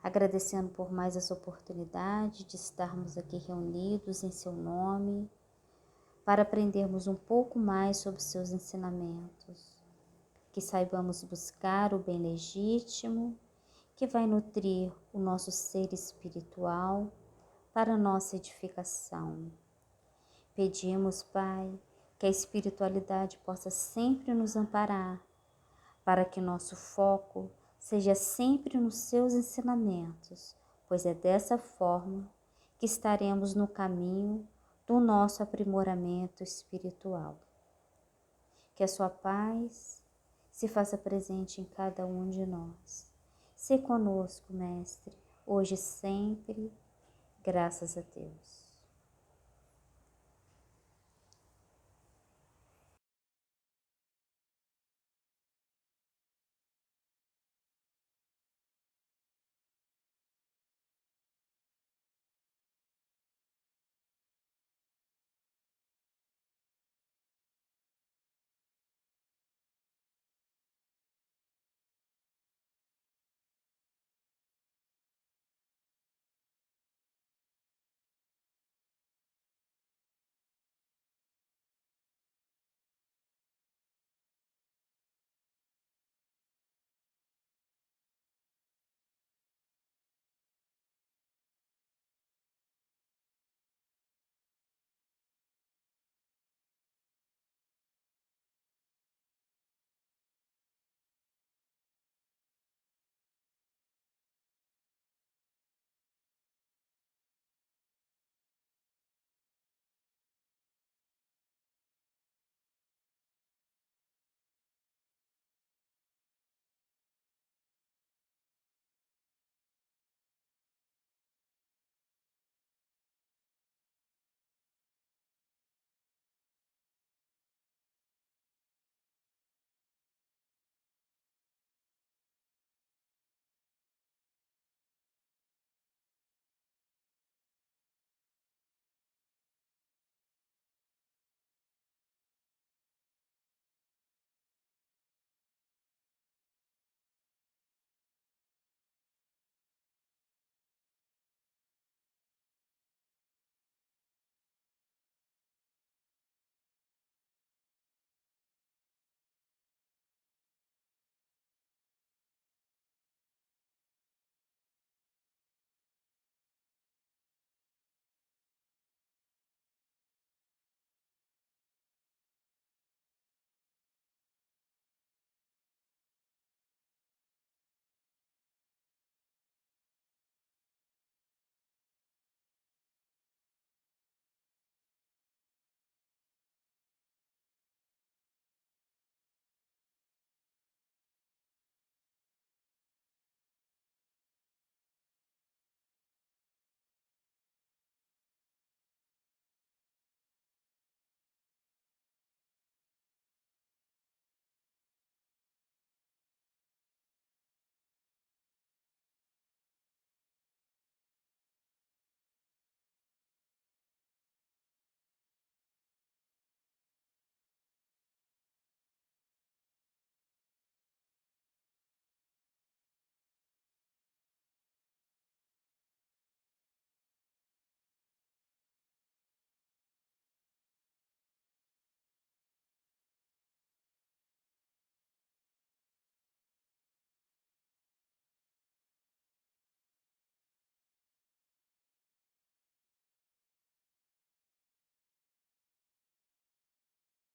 agradecendo por mais essa oportunidade de estarmos aqui reunidos em seu nome, para aprendermos um pouco mais sobre seus ensinamentos, que saibamos buscar o bem legítimo, que vai nutrir o nosso ser espiritual para a nossa edificação. Pedimos, Pai, que a espiritualidade possa sempre nos amparar, para que nosso foco seja sempre nos seus ensinamentos, pois é dessa forma que estaremos no caminho do nosso aprimoramento espiritual. Que a sua paz se faça presente em cada um de nós. Se conosco, Mestre, hoje e sempre, graças a Deus.